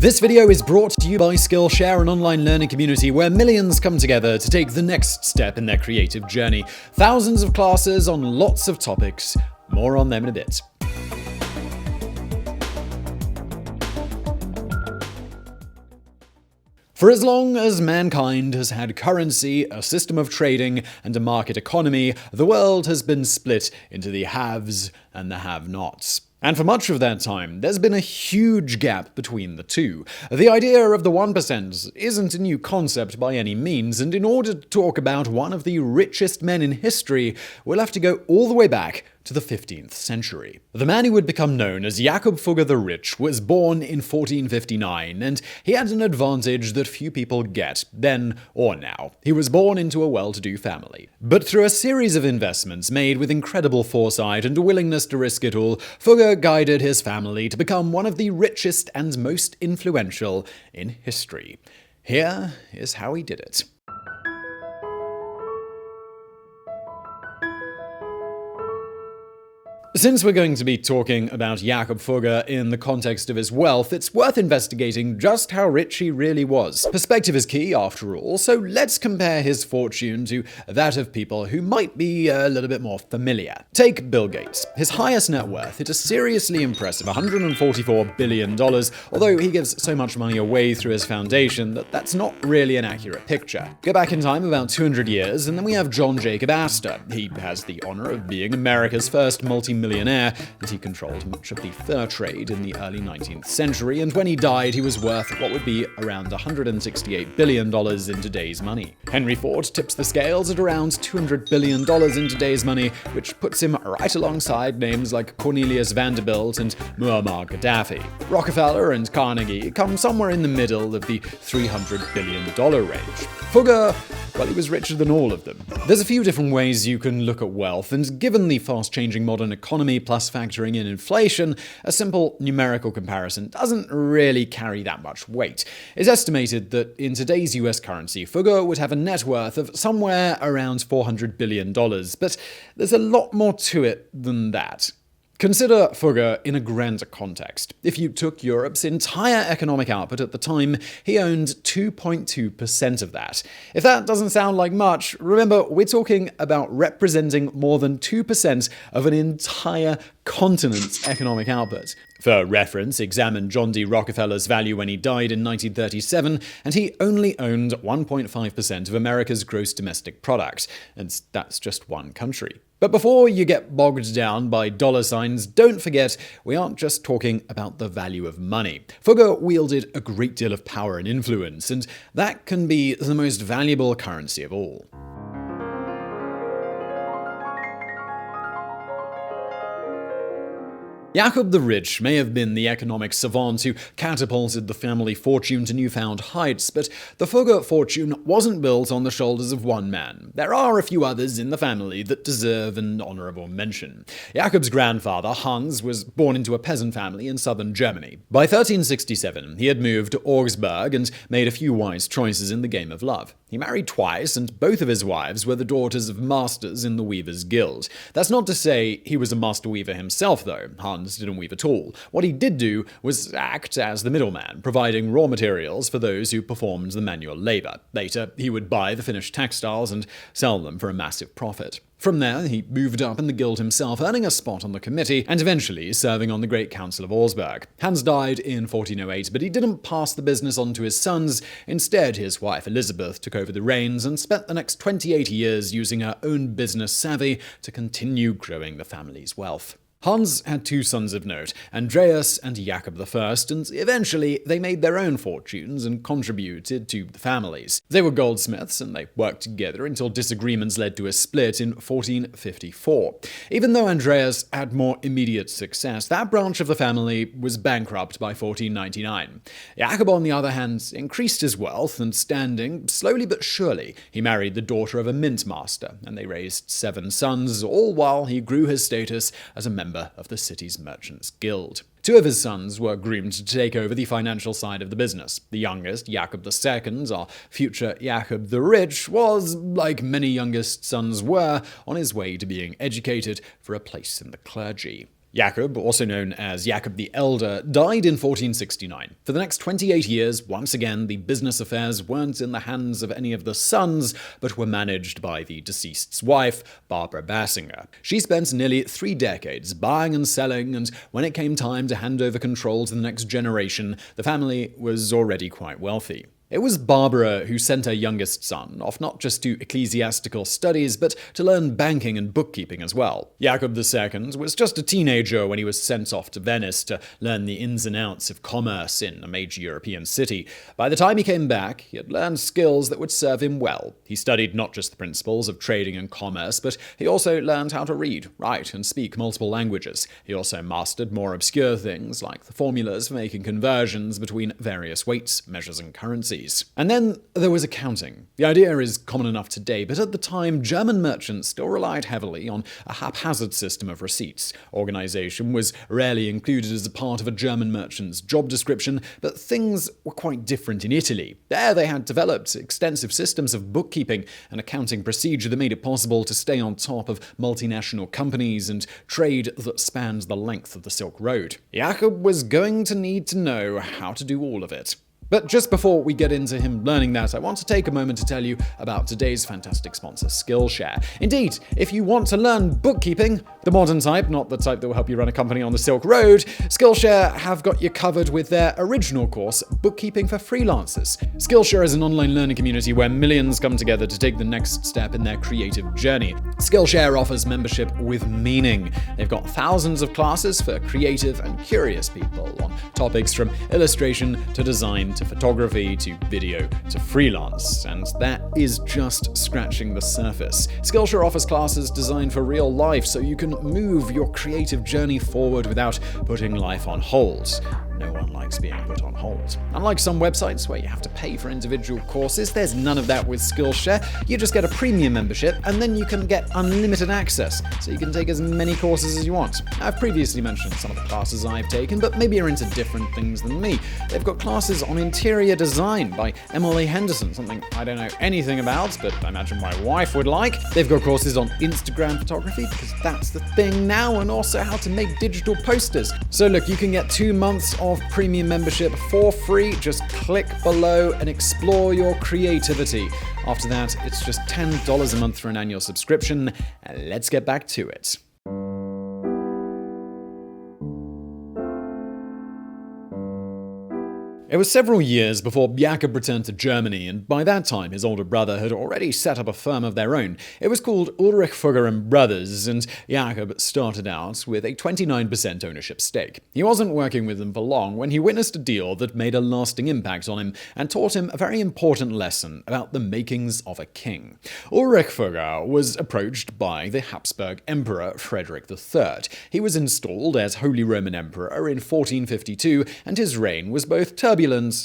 This video is brought to you by Skillshare, an online learning community where millions come together to take the next step in their creative journey. Thousands of classes on lots of topics. More on them in a bit. For as long as mankind has had currency, a system of trading, and a market economy, the world has been split into the haves and the have-nots. And for much of that time, there's been a huge gap between the two. The idea of the 1% isn't a new concept by any means, and in order to talk about one of the richest men in history, we'll have to go all the way back to the 15th century. The man who would become known as Jakob Fugger the Rich was born in 1459, and he had an advantage that few people get, then or now. He was born into a well-to-do family. But through a series of investments made with incredible foresight and a willingness to risk it all, Fugger guided his family to become one of the richest and most influential in history. Here is how he did it. Since we're going to be talking about Jakob Fugger in the context of his wealth, it's worth investigating just how rich he really was. Perspective is key, after all, so let's compare his fortune to that of people who might be a little bit more familiar. Take Bill Gates. His highest net worth hit a seriously impressive $144 billion, although he gives so much money away through his foundation that that's not really an accurate picture. Go back in time about 200 years, and then we have John Jacob Astor. He has the honor of being America's first multi-millionaire, and he controlled much of the fur trade in the early 19th century, and when he died, he was worth what would be around $168 billion in today's money. Henry Ford tips the scales at around $200 billion in today's money, which puts him right alongside names like Cornelius Vanderbilt and Muammar Gaddafi. Rockefeller and Carnegie come somewhere in the middle of the $300 billion range. Fugger, well, he was richer than all of them. There's a few different ways you can look at wealth, and given the fast-changing modern economy plus factoring in inflation, a simple numerical comparison doesn't really carry that much weight. It's estimated that in today's US currency, Fugger would have a net worth of somewhere around $400 billion, but there's a lot more to it than that. Consider Fugger in a grander context. If you took Europe's entire economic output at the time, he owned 2.2% of that. If that doesn't sound like much, remember we're talking about representing more than 2% of an entire continent's economic output. For reference, examine John D. Rockefeller's value when he died in 1937, and he only owned 1.5% of America's gross domestic product, and that's just one country. But before you get bogged down by dollar signs, don't forget we aren't just talking about the value of money. Fugger wielded a great deal of power and influence, and that can be the most valuable currency of all. Jakob the Rich may have been the economic savant who catapulted the family fortune to newfound heights, but the Fugger fortune wasn't built on the shoulders of one man. There are a few others in the family that deserve an honorable mention. Jakob's grandfather, Hans, was born into a peasant family in southern Germany. By 1367, he had moved to Augsburg and made a few wise choices in the game of love. He married twice, and both of his wives were the daughters of masters in the Weavers' Guild. That's not to say he was a master weaver himself, though. Hans didn't weave at all. What he did do was act as the middleman, providing raw materials for those who performed the manual labor. Later, he would buy the finished textiles and sell them for a massive profit. From there, he moved up in the guild himself, earning a spot on the committee, and eventually serving on the Great Council of Augsburg. Hans died in 1408, but he didn't pass the business on to his sons. Instead, his wife Elizabeth took over the reins and spent the next 28 years using her own business savvy to continue growing the family's wealth. Hans had two sons of note, Andreas and Jakob I, and eventually they made their own fortunes and contributed to the families. They were goldsmiths, and they worked together until disagreements led to a split in 1454. Even though Andreas had more immediate success, that branch of the family was bankrupt by 1499. Jakob, on the other hand, increased his wealth and standing slowly but surely. He married the daughter of a mint master, and they raised 7 sons, all while he grew his status as a member of the city's Merchants' Guild. Two of his sons were groomed to take over the financial side of the business. The youngest, Jakob II, our future Jakob the Rich, was, like many youngest sons were, on his way to being educated for a place in the clergy. Jakob, also known as Jakob the Elder, died in 1469. For the next 28 years, once again, the business affairs weren't in the hands of any of the sons, but were managed by the deceased's wife, Barbara Basinger. She spent nearly 3 decades buying and selling, and when it came time to hand over control to the next generation, the family was already quite wealthy. It was Barbara who sent her youngest son off not just to ecclesiastical studies, but to learn banking and bookkeeping as well. Jakob II was just a teenager when he was sent off to Venice to learn the ins and outs of commerce in a major European city. By the time he came back, he had learned skills that would serve him well. He studied not just the principles of trading and commerce, but he also learned how to read, write, and speak multiple languages. He also mastered more obscure things like the formulas for making conversions between various weights, measures, and currencies. And then there was accounting. The idea is common enough today, but at the time, German merchants still relied heavily on a haphazard system of receipts. Organization was rarely included as a part of a German merchant's job description, but things were quite different in Italy. There they had developed extensive systems of bookkeeping and accounting procedure that made it possible to stay on top of multinational companies and trade that spanned the length of the Silk Road. Jakob was going to need to know how to do all of it. But just before we get into him learning that, I want to take a moment to tell you about today's fantastic sponsor, Skillshare. Indeed, if you want to learn bookkeeping, the modern type, not the type that will help you run a company on the Silk Road, Skillshare have got you covered with their original course, Bookkeeping for Freelancers. Skillshare is an online learning community where millions come together to take the next step in their creative journey. Skillshare offers membership with meaning. They've got thousands of classes for creative and curious people on topics from illustration to design to photography to video to freelance, and that is just scratching the surface. Skillshare offers classes designed for real life so you can move your creative journey forward without putting life on hold. No one likes being put on hold. Unlike some websites where you have to pay for individual courses, there's none of that with Skillshare. You just get a premium membership, and then you can get unlimited access, so you can take as many courses as you want. I've previously mentioned some of the classes I've taken, but maybe you're into different things than me. They've got classes on interior design by Emily Henderson, something I don't know anything about, but I imagine my wife would like. They've got courses on Instagram photography, because that's the thing now, and also how to make digital posters. So look, you can get 2 months of premium membership for free. Just click below and explore your creativity. After that, it's just $10 a month for an annual subscription. Let's get back to it. It was several years before Jakob returned to Germany, and by that time his older brother had already set up a firm of their own. It was called Ulrich Fugger and Brothers, and Jakob started out with a 29% ownership stake. He wasn't working with them for long when he witnessed a deal that made a lasting impact on him and taught him a very important lesson about the makings of a king. Ulrich Fugger was approached by the Habsburg Emperor Frederick III. He was installed as Holy Roman Emperor in 1452, and his reign was both turbulent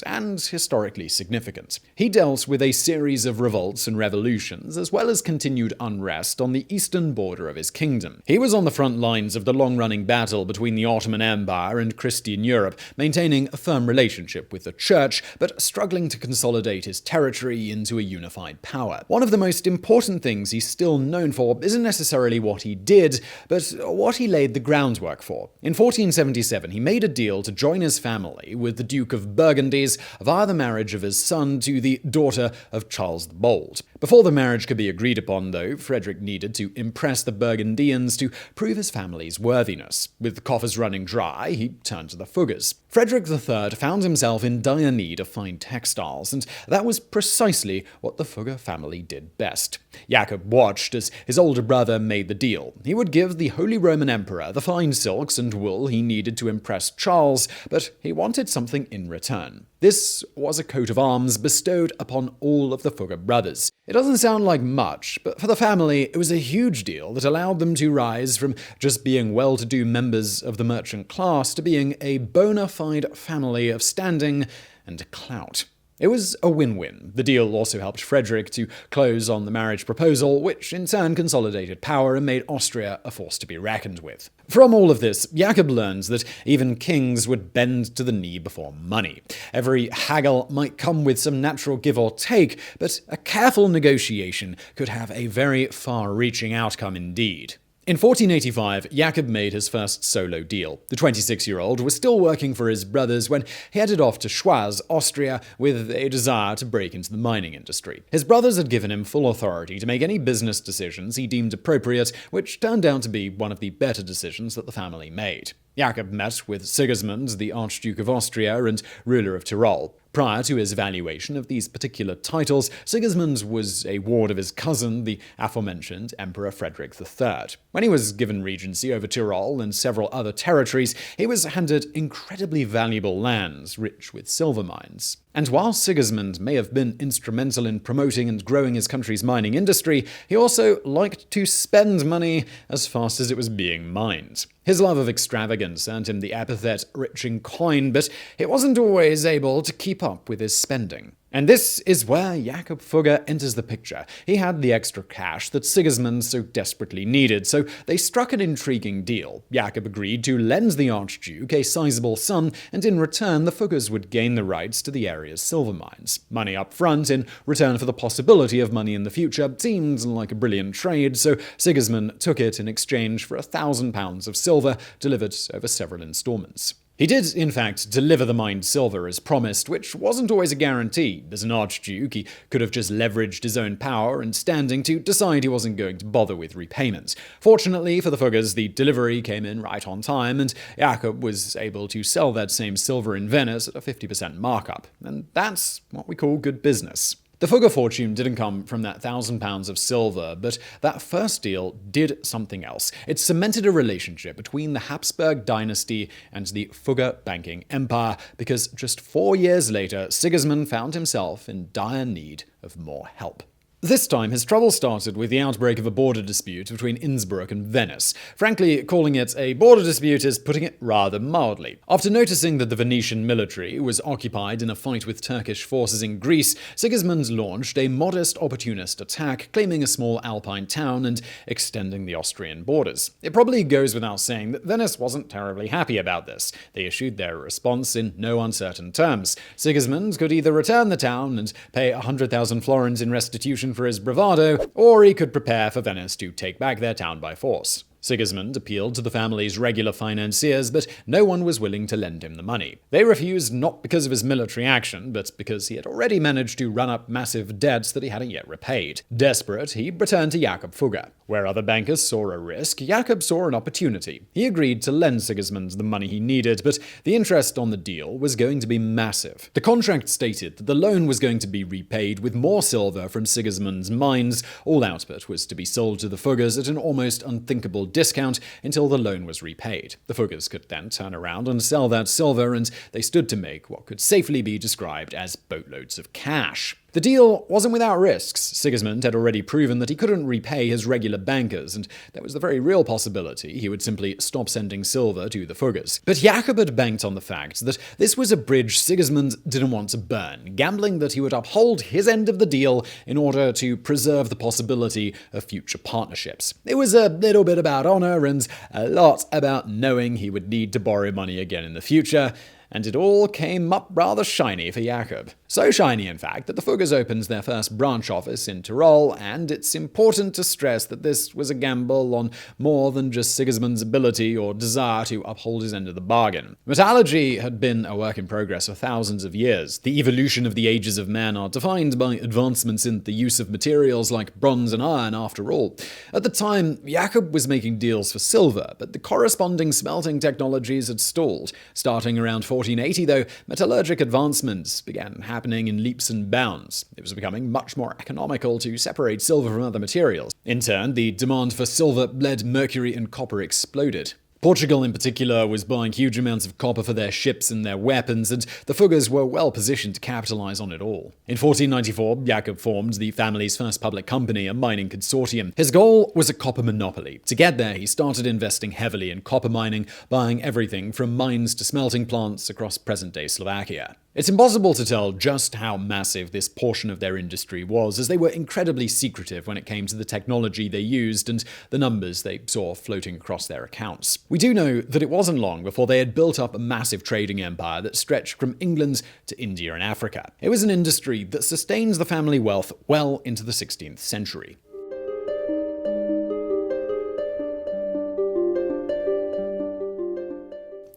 and historically significant. He dealt with a series of revolts and revolutions, as well as continued unrest on the eastern border of his kingdom. He was on the front lines of the long-running battle between the Ottoman Empire and Christian Europe, maintaining a firm relationship with the Church, but struggling to consolidate his territory into a unified power. One of the most important things he's still known for isn't necessarily what he did, but what he laid the groundwork for. In 1477, he made a deal to join his family with the Duke of Burgundy's via the marriage of his son to the daughter of Charles the Bold. Before the marriage could be agreed upon, though, Frederick needed to impress the Burgundians to prove his family's worthiness. With the coffers running dry, he turned to the Fuggers. Frederick III found himself in dire need of fine textiles, and that was precisely what the Fugger family did best. Jakob watched as his older brother made the deal. He would give the Holy Roman Emperor the fine silks and wool he needed to impress Charles, but he wanted something in return. This was a coat of arms bestowed upon all of the Fugger brothers. It doesn't sound like much, but for the family, it was a huge deal that allowed them to rise from just being well-to-do members of the merchant class to being a bona fide family of standing and clout. It was a win-win. The deal also helped Frederick to close on the marriage proposal, which in turn consolidated power and made Austria a force to be reckoned with. From all of this, Jakob learns that even kings would bend to the knee before money. Every haggle might come with some natural give or take, but a careful negotiation could have a very far-reaching outcome indeed. In 1485, Jakob made his first solo deal. The 26-year-old was still working for his brothers when he headed off to Schwaz, Austria, with a desire to break into the mining industry. His brothers had given him full authority to make any business decisions he deemed appropriate, which turned out to be one of the better decisions that the family made. Jakob met with Sigismund, the Archduke of Austria and ruler of Tyrol. Prior to his evaluation of these particular titles, Sigismund was a ward of his cousin, the aforementioned Emperor Frederick III. When he was given regency over Tyrol and several other territories, he was handed incredibly valuable lands, rich with silver mines. And while Sigismund may have been instrumental in promoting and growing his country's mining industry, he also liked to spend money as fast as it was being mined. His love of extravagance earned him the epithet rich in coin, but he wasn't always able to keep up with his spending. And this is where Jakob Fugger enters the picture. He had the extra cash that Sigismund so desperately needed, so they struck an intriguing deal. Jakob agreed to lend the Archduke a sizable sum, and in return the Fuggers would gain the rights to the area's silver mines. Money up front in return for the possibility of money in the future seemed like a brilliant trade, so Sigismund took it in exchange for £1,000 of silver, delivered over several installments. He did, in fact, deliver the mined silver as promised, which wasn't always a guarantee. As an archduke, he could have just leveraged his own power and standing to decide he wasn't going to bother with repayment. Fortunately for the Fuggers, the delivery came in right on time, and Jakob was able to sell that same silver in Venice at a 50% markup. And that's what we call good business. The Fugger fortune didn't come from that £1,000 of silver, but that first deal did something else. It cemented a relationship between the Habsburg dynasty and the Fugger banking empire, because just 4 years later, Sigismund found himself in dire need of more help. This time, his trouble started with the outbreak of a border dispute between Innsbruck and Venice. Frankly, calling it a border dispute is putting it rather mildly. After noticing that the Venetian military was occupied in a fight with Turkish forces in Greece, Sigismund launched a modest opportunist attack, claiming a small alpine town and extending the Austrian borders. It probably goes without saying that Venice wasn't terribly happy about this. They issued their response in no uncertain terms. Sigismund could either return the town and pay 100,000 florins in restitution for his bravado, or he could prepare for Venice to take back their town by force. Sigismund appealed to the family's regular financiers, but no one was willing to lend him the money. They refused not because of his military action, but because he had already managed to run up massive debts that he hadn't yet repaid. Desperate, he returned to Jakob Fugger. Where other bankers saw a risk, Jakob saw an opportunity. He agreed to lend Sigismund the money he needed, but the interest on the deal was going to be massive. The contract stated that the loan was going to be repaid with more silver from Sigismund's mines. All output was to be sold to the Fuggers at an almost unthinkable discount until the loan was repaid. The Fuggers could then turn around and sell that silver, and they stood to make what could safely be described as boatloads of cash. The deal wasn't without risks. Sigismund had already proven that he couldn't repay his regular bankers, and there was the very real possibility he would simply stop sending silver to the Fuggers. But Jakob had banked on the fact that this was a bridge Sigismund didn't want to burn, gambling that he would uphold his end of the deal in order to preserve the possibility of future partnerships. It was a little bit about honor and a lot about knowing he would need to borrow money again in the future, and it all came up rather shiny for Jakob. So shiny, in fact, that the Fuggers opened their first branch office in Tyrol, and it's important to stress that this was a gamble on more than just Sigismund's ability or desire to uphold his end of the bargain. Metallurgy had been a work in progress for thousands of years. The evolution of the ages of man are defined by advancements in the use of materials like bronze and iron, after all. At the time, Jakob was making deals for silver, but the corresponding smelting technologies had stalled. Starting around 1480, though, metallurgic advancements began happening in leaps and bounds. It was becoming much more economical to separate silver from other materials. In turn, the demand for silver, lead, mercury, and copper exploded. Portugal in particular was buying huge amounts of copper for their ships and their weapons, and the Fuggers were well positioned to capitalize on it all. In 1494, Jakob formed the family's first public company, a mining consortium. His goal was a copper monopoly. To get there, he started investing heavily in copper mining, buying everything from mines to smelting plants across present-day Slovakia. It's impossible to tell just how massive this portion of their industry was, as they were incredibly secretive when it came to the technology they used and the numbers they saw floating across their accounts. We do know that it wasn't long before they had built up a massive trading empire that stretched from England to India and Africa. It was an industry that sustained the family wealth well into the 16th century.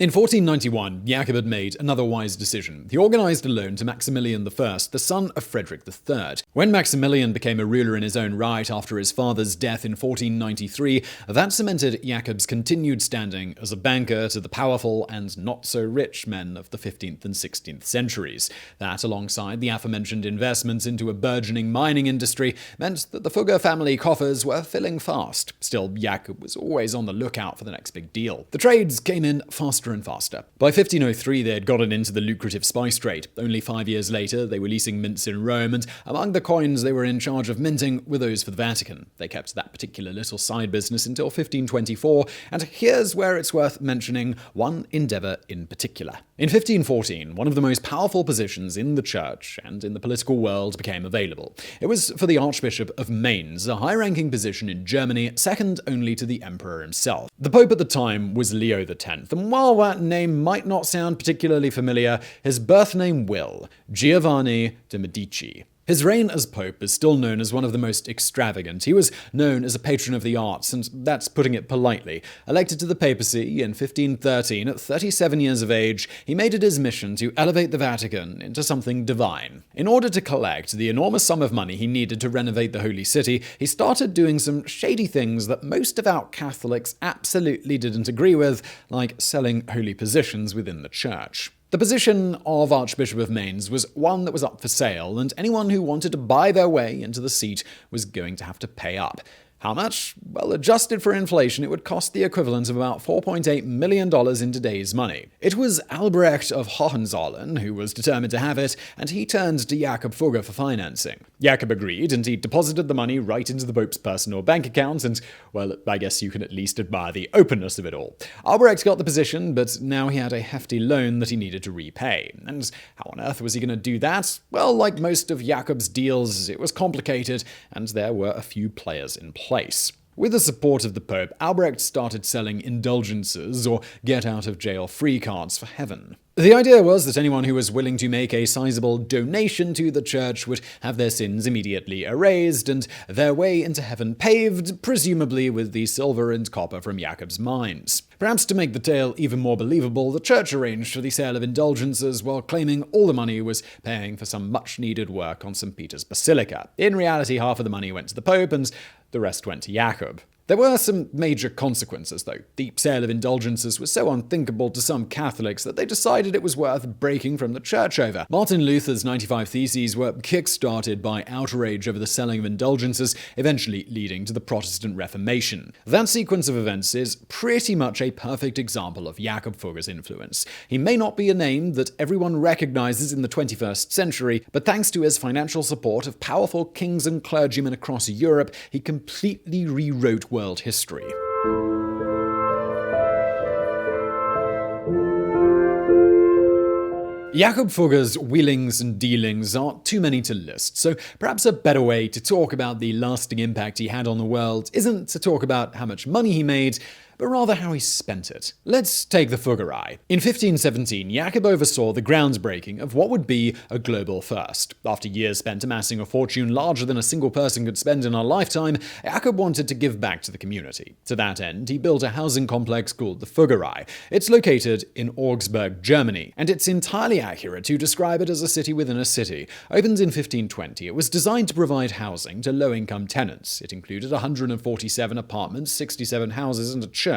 In 1491, Jakob had made another wise decision. He organized a loan to Maximilian I, the son of Frederick III. When Maximilian became a ruler in his own right after his father's death in 1493, that cemented Jakob's continued standing as a banker to the powerful and not-so-rich men of the 15th and 16th centuries. That, alongside the aforementioned investments into a burgeoning mining industry, meant that the Fugger family coffers were filling fast. Still, Jakob was always on the lookout for the next big deal. The trades came in faster and faster. By 1503, they had gotten into the lucrative spice trade. Only 5 years later, they were leasing mints in Rome, and among the coins they were in charge of minting were those for the Vatican. They kept that particular little side business until 1524, and here's where it's worth mentioning one endeavor in particular. In 1514, one of the most powerful positions in the church and in the political world became available. It was for the Archbishop of Mainz, a high-ranking position in Germany, second only to the emperor himself. The Pope at the time was Leo X, and while that name might not sound particularly familiar, his birth name will, Giovanni de Medici. His reign as Pope is still known as one of the most extravagant. He was known as a patron of the arts, and that's putting it politely. Elected to the papacy in 1513, at 37 years of age, he made it his mission to elevate the Vatican into something divine. In order to collect the enormous sum of money he needed to renovate the Holy City, he started doing some shady things that most devout Catholics absolutely didn't agree with, like selling holy positions within the church. The position of Archbishop of Mainz was one that was up for sale, and anyone who wanted to buy their way into the seat was going to have to pay up. How much? Well, adjusted for inflation, it would cost the equivalent of about $4.8 million in today's money. It was Albrecht of Hohenzollern who was determined to have it, and he turned to Jakob Fugger for financing. Jakob agreed, and he deposited the money right into the Pope's personal bank account, and, well, I guess you can at least admire the openness of it all. Albrecht got the position, but now he had a hefty loan that he needed to repay. And how on earth was he going to do that? Well, like most of Jakob's deals, it was complicated, and there were a few players in place. With the support of the Pope, Albrecht started selling indulgences, or get-out-of-jail-free cards for heaven. The idea was that anyone who was willing to make a sizable donation to the church would have their sins immediately erased and their way into heaven paved, presumably with the silver and copper from Jakob's mines. Perhaps to make the tale even more believable, the church arranged for the sale of indulgences while claiming all the money was paying for some much-needed work on St. Peter's Basilica. In reality, half of the money went to the Pope and the rest went to Jakob. There were some major consequences, though. The sale of indulgences was so unthinkable to some Catholics that they decided it was worth breaking from the church over. Martin Luther's 95 Theses were kick-started by outrage over the selling of indulgences, eventually leading to the Protestant Reformation. That sequence of events is pretty much a perfect example of Jakob Fugger's influence. He may not be a name that everyone recognizes in the 21st century, but thanks to his financial support of powerful kings and clergymen across Europe, he completely rewrote world history. Jakob Fugger's wheelings and dealings are too many to list, so perhaps a better way to talk about the lasting impact he had on the world isn't to talk about how much money he made, but rather how he spent it. Let's take the Fugger Eye. In 1517, Jakob oversaw the groundbreaking of what would be a global first. After years spent amassing a fortune larger than a single person could spend in a lifetime, Jakob wanted to give back to the community. To that end, he built a housing complex called the Fugger Eye. It's located in Augsburg, Germany, and it's entirely accurate to describe it as a city within a city. Opened in 1520, it was designed to provide housing to low-income tenants. It included 147 apartments, 67 houses, and a church.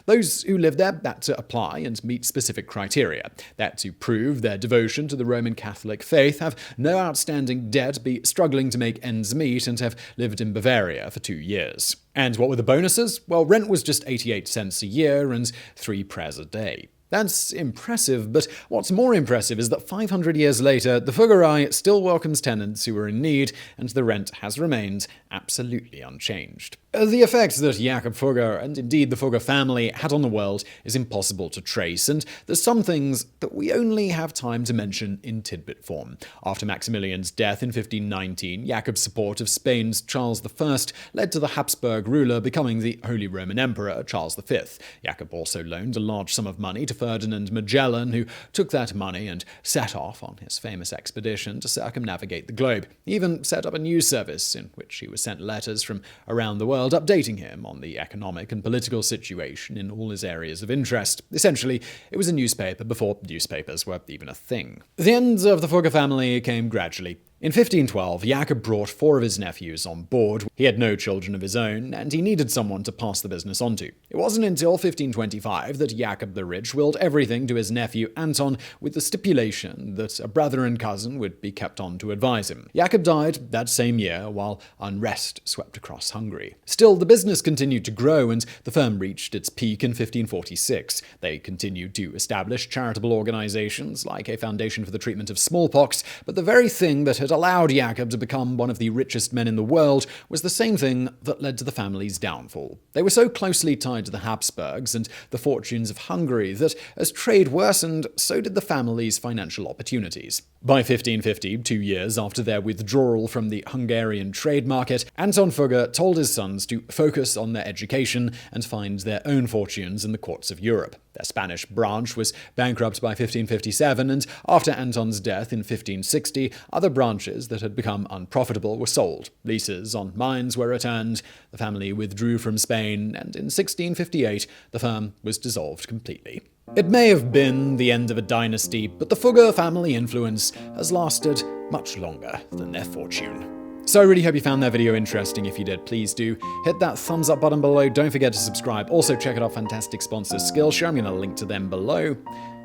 Those who lived there had to apply and meet specific criteria. They had to prove their devotion to the Roman Catholic faith, have no outstanding debt, be struggling to make ends meet, and have lived in Bavaria for 2 years. And what were the bonuses? Well, rent was just 88 cents a year and 3 prayers a day. That's impressive, but what's more impressive is that 500 years later, the Fugger Eye still welcomes tenants who are in need, and the rent has remained absolutely unchanged. The effect that Jakob Fugger, and indeed the Fugger family, had on the world is impossible to trace, and there's some things that we only have time to mention in tidbit form. After Maximilian's death in 1519, Jakob's support of Spain's Charles I led to the Habsburg ruler becoming the Holy Roman Emperor Charles V. Jakob also loaned a large sum of money to Ferdinand Magellan, who took that money and set off on his famous expedition to circumnavigate the globe. He even set up a news service in which he was sent letters from around the world world, updating him on the economic and political situation in all his areas of interest. Essentially, it was a newspaper before newspapers were even a thing. The end of the Fugger family came gradually. In 1512, Jakob brought 4 of his nephews on board. He had no children of his own, and he needed someone to pass the business on to. It wasn't until 1525 that Jakob the Rich willed everything to his nephew Anton, with the stipulation that a brother and cousin would be kept on to advise him. Jakob died that same year, while unrest swept across Hungary. Still, the business continued to grow, and the firm reached its peak in 1546. They continued to establish charitable organizations, like a foundation for the treatment of smallpox, but the very thing that had allowed Jakob to become one of the richest men in the world was the same thing that led to the family's downfall. They were so closely tied to the Habsburgs and the fortunes of Hungary that, as trade worsened, so did the family's financial opportunities. By 1550, 2 years after their withdrawal from the Hungarian trade market, Anton Fugger told his sons to focus on their education and find their own fortunes in the courts of Europe. Their Spanish branch was bankrupt by 1557, and after Anton's death in 1560, other branches that had become unprofitable were sold. Leases on mines were returned, the family withdrew from Spain, and in 1658, the firm was dissolved completely. It may have been the end of a dynasty, but the Fugger family influence has lasted much longer than their fortune. So I really hope you found that video interesting. If you did, please do hit that thumbs up button below. Don't forget to subscribe. Also check out our fantastic sponsor Skillshare. I'm going to link to them below.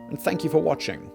And thank you for watching.